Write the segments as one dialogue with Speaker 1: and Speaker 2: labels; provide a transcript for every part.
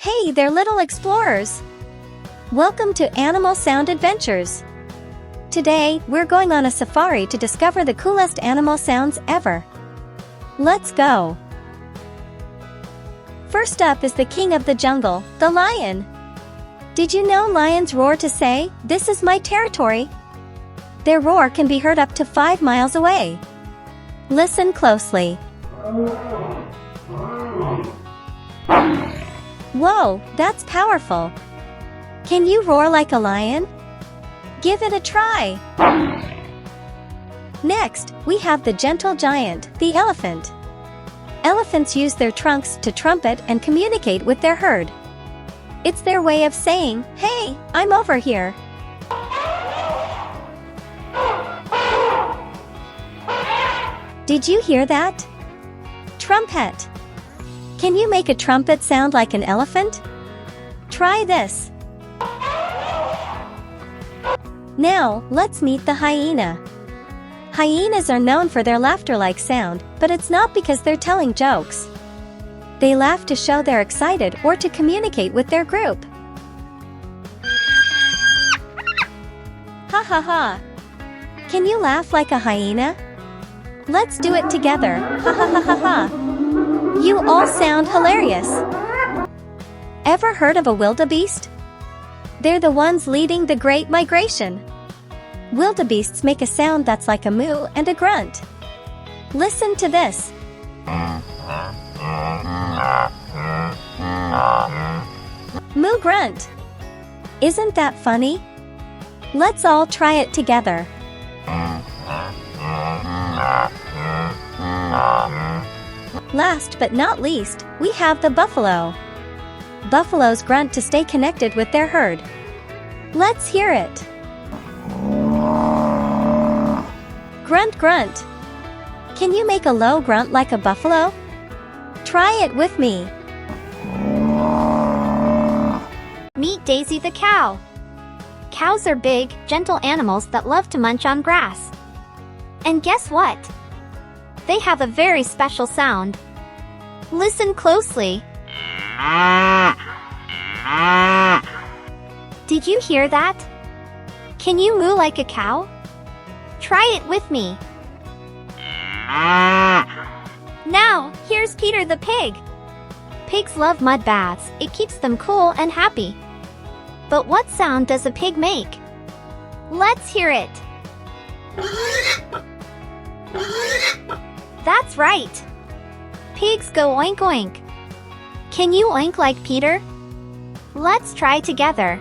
Speaker 1: Hey there, little explorers! Welcome to Animal Sound Adventures. Today, we're going on a safari to discover the coolest animal sounds ever. Let's go! First up is the king of the jungle, the lion. Did you know lions roar to say, "This is my territory"? Their roar can be heard up to 5 miles away. Listen closely. Whoa, that's powerful! Can you roar like a lion? Give it a try! Next, we have the gentle giant, the elephant. Elephants use their trunks to trumpet and communicate with their herd. It's their way of saying, "Hey, I'm over here." Did you hear that? Trumpet! Can you make a trumpet sound like an elephant? Try this. Now, let's meet the hyena. Hyenas are known for their laughter-like sound, but it's not because they're telling jokes. They laugh to show they're excited or to communicate with their group. Ha ha ha! Can you laugh like a hyena? Let's do it together. Ha ha ha ha ha! You all sound hilarious. Ever heard of a wildebeest? They're the ones leading the Great Migration. Wildebeests make a sound that's like a moo and a grunt. Listen to this. Moo grunt. Isn't that funny? Let's all try it together. Last but not least, we have the buffalo. Buffaloes grunt to stay connected with their herd. Let's hear it. Grunt grunt. Can you make a low grunt like a buffalo? Try it with me.
Speaker 2: Meet Daisy the cow. Cows are big, gentle animals that love to munch on grass. And guess what? They have a very special sound. Listen closely. Did you hear that? Can you moo like a cow? Try it with me. Now, here's Peter the pig. Pigs love mud baths. It keeps them cool and happy. But what sound does a pig make? Let's hear it. That's right. Pigs go oink oink. Can you oink like Peter? Let's try together.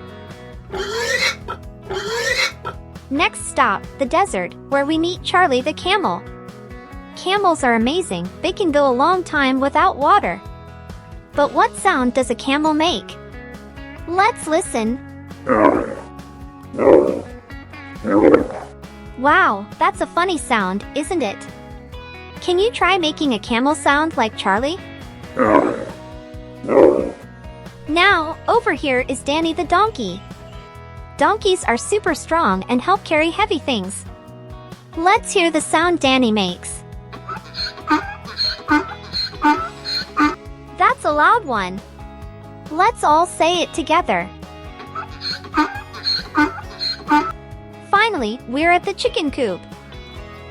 Speaker 2: Next stop, the desert, where we meet Charlie the camel. Camels are amazing. They can go a long time without water. But what sound does a camel make? Let's listen. Wow, that's a funny sound, isn't it? Can you try making a camel sound like Charlie? Now, over here is Danny the donkey. Donkeys are super strong and help carry heavy things. Let's hear the sound Danny makes. That's a loud one. Let's all say it together. Finally, we're at the chicken coop.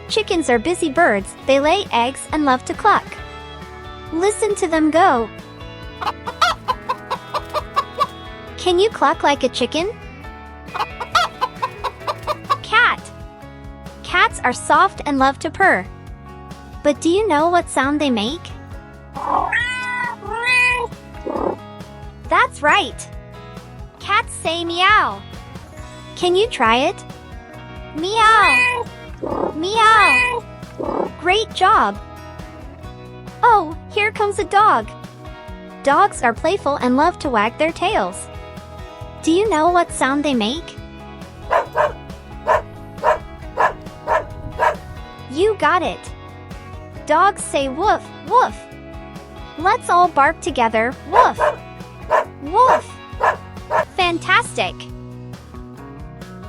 Speaker 2: Chickens are busy birds. They lay eggs and love to cluck. Listen to them go. Can you cluck like a chicken? Cat. Cats are soft and love to purr. But do you know what sound they make? That's right. Cats say meow. Can you try it? Meow. Meow. Great job. Oh, here comes a dog. Dogs are playful and love to wag their tails. Do you know what sound they make? You got it. Dogs say woof, woof. Let's all bark together, woof. Woof. Fantastic.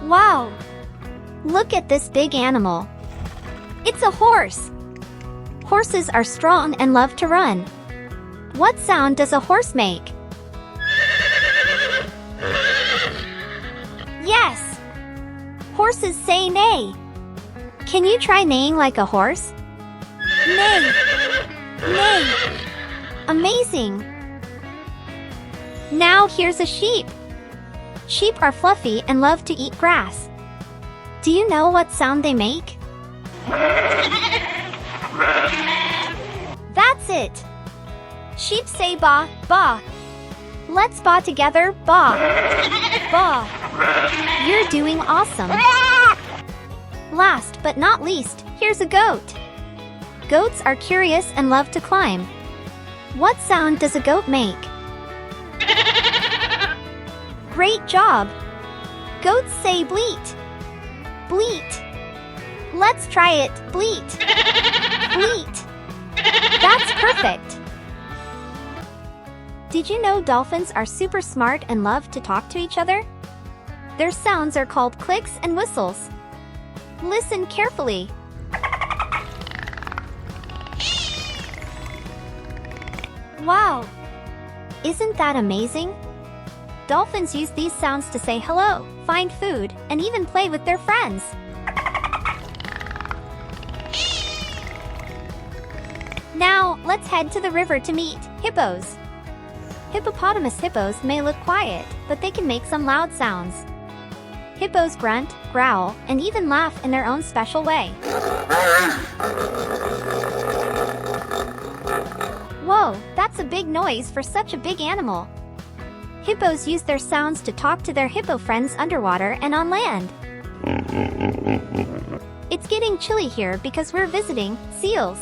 Speaker 2: Wow. Look at this big animal. It's a horse. Horses are strong and love to run. What sound does a horse make? Horses say neigh. Can you try neighing like a horse? Neigh. Neigh. Amazing. Now here's a sheep. Sheep are fluffy and love to eat grass. Do you know what sound they make? That's it. Sheep say baa, baa. Let's baa together, baa. Baa. You're doing awesome. Last but not least, here's a goat. Goats are curious and love to climb. What sound does a goat make? Great job! Goats say bleat. Bleat. Let's try it, bleat. Bleat. That's perfect. Did you know dolphins are super smart and love to talk to each other? Their sounds are called clicks and whistles. Listen carefully. Wow! Isn't that amazing? Dolphins use these sounds to say hello, find food, and even play with their friends. Now, let's head to the river to meet hippos. Hippopotamus hippos may look quiet, but they can make some loud sounds. Hippos grunt, growl, and even laugh in their own special way. Whoa, that's a big noise for such a big animal. Hippos use their sounds to talk to their hippo friends underwater and on land. It's getting chilly here because we're visiting seals.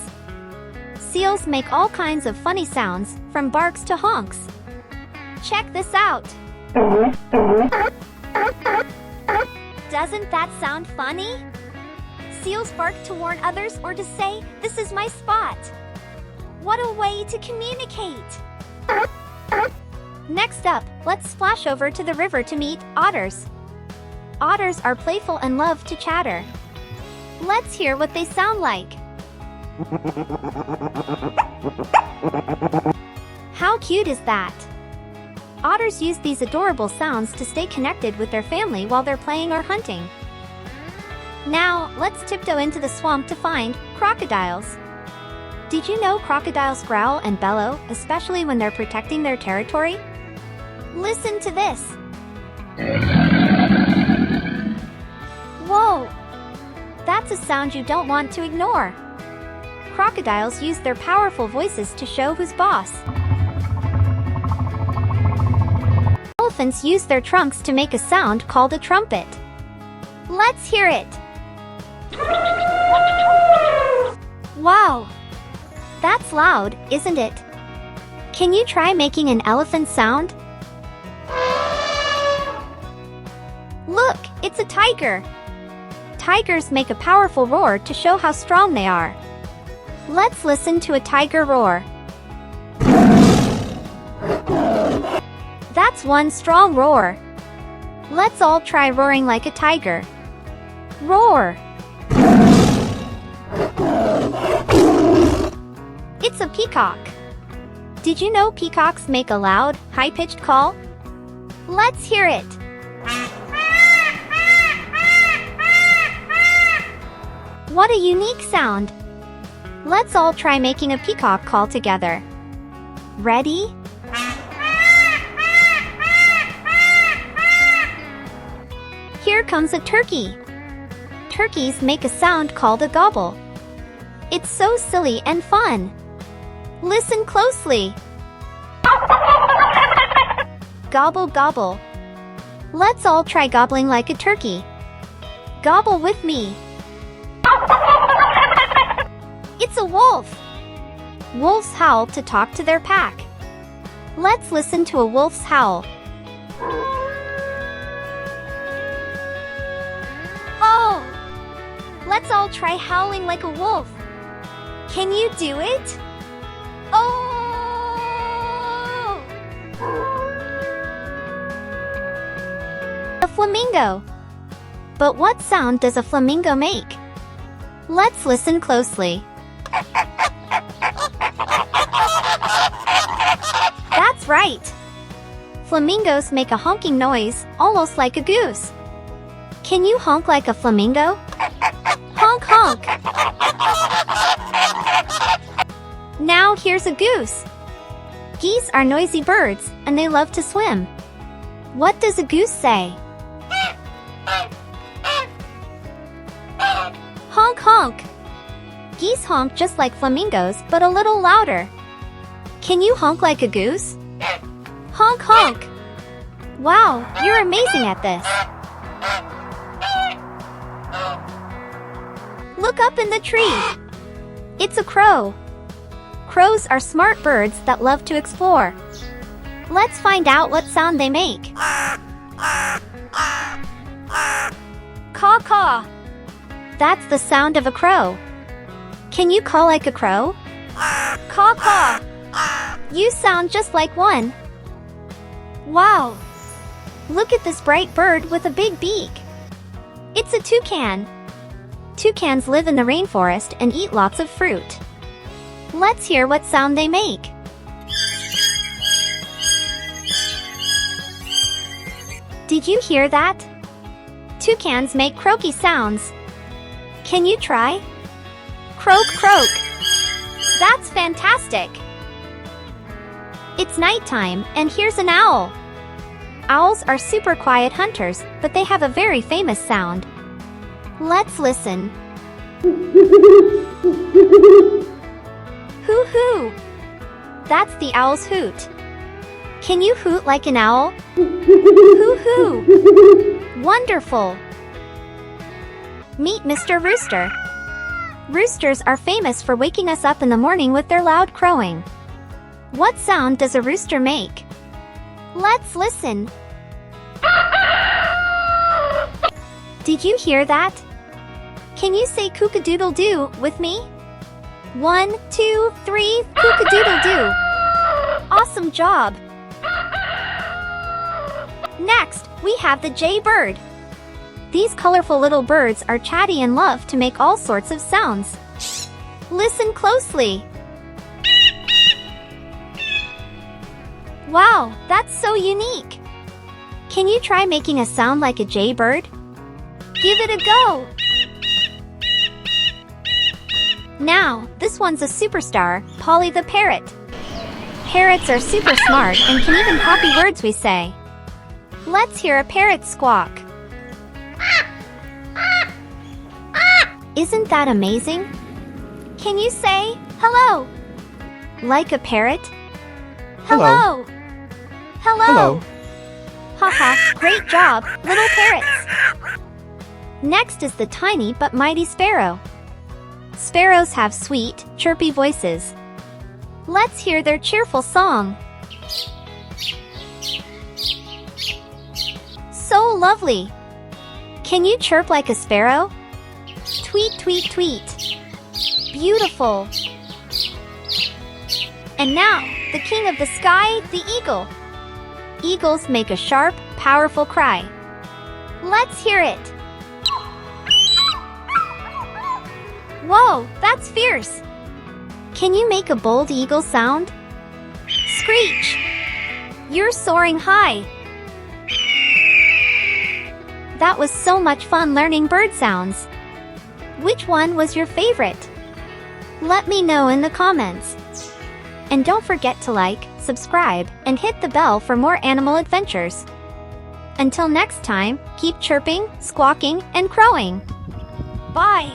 Speaker 2: Seals make all kinds of funny sounds, from barks to honks. Check this out. Doesn't that sound funny? Seals bark to warn others or to say, "This is my spot." What a way to communicate! Next up, let's splash over to the river to meet otters. Otters are playful and love to chatter. Let's hear what they sound like. How cute is that? Otters use these adorable sounds to stay connected with their family while they're playing or hunting. Now, let's tiptoe into the swamp to find crocodiles. Did you know crocodiles growl and bellow, especially when they're protecting their territory? Listen to this. Whoa! That's a sound you don't want to ignore. Crocodiles use their powerful voices to show who's boss. Elephants use their trunks to make a sound called a trumpet. Let's hear it. Wow! That's loud, isn't it? Can you try making an elephant sound? Look, it's a tiger. Tigers make a powerful roar to show how strong they are. Let's listen to a tiger roar. That's one strong roar. Let's all try roaring like a tiger. Roar! It's a peacock. Did you know peacocks make a loud, high-pitched call? Let's hear it. What a unique sound. Let's all try making a peacock call together. Ready? Here comes a turkey. Turkeys make a sound called a gobble. It's so silly and fun. Listen closely. Gobble, gobble. Let's all try gobbling like a turkey. Gobble with me. It's a wolf. Wolves howl to talk to their pack. Let's listen to a wolf's howl. Oh! Let's all try howling like a wolf. Can you do it? Oh! A flamingo. But what sound does a flamingo make? Let's listen closely. That's right. Flamingos make a honking noise, almost like a goose. Can you honk like a flamingo? Honk honk! Now here's a goose. Geese are noisy birds, and they love to swim. What does a goose say? Honk honk! Geese honk just like flamingos, but a little louder. Can you honk like a goose? Honk honk! Wow, you're amazing at this. Look up in the tree. It's a crow. Crows are smart birds that love to explore. Let's find out what sound they make. Caw caw. That's the sound of a crow. Can you caw like a crow? Caw caw. You sound just like one. Wow. Look at this bright bird with a big beak. It's a toucan. Toucans live in the rainforest and eat lots of fruit. Let's hear what sound they make. Did you hear that? Toucans make croaky sounds. Can you try? Croak, croak. That's fantastic. It's nighttime, and here's an owl. Owls are super quiet hunters, but they have a very famous sound. Let's listen. Hoo hoo. That's the owl's hoot. Can you hoot like an owl? Hoo hoo. Wonderful. Meet Mr. Rooster. Roosters are famous for waking us up in the morning with their loud crowing. What sound does a rooster make? Let's listen. Did you hear that? Can you say cook-a-doodle-doo with me? 1, 2, 3, cook-a-doodle-doo. Awesome job. Next, we have the jaybird. These colorful little birds are chatty and love to make all sorts of sounds. Listen closely. Wow, that's so unique. Can you try making a sound like a jaybird? Give it a go. Now, this one's a superstar, Polly the parrot. Parrots are super smart and can even copy words we say. Let's hear a parrot squawk. Isn't that amazing? Can you say hello? Like a parrot? Hello. Hello. Haha, great job, little parrots. Next is the tiny but mighty sparrow. Sparrows have sweet, chirpy voices. Let's hear their cheerful song. So lovely. Can you chirp like a sparrow? Tweet, tweet, tweet. Beautiful. And now, the king of the sky, the eagle. Eagles make a sharp, powerful cry. Let's hear it. Whoa, that's fierce. Can you make a bold eagle sound? Screech. You're soaring high. That was so much fun learning bird sounds. Which one was your favorite? Let me know in the comments. And don't forget to like, subscribe, and hit the bell for more animal adventures. Until next time, keep chirping, squawking, and crowing. Bye!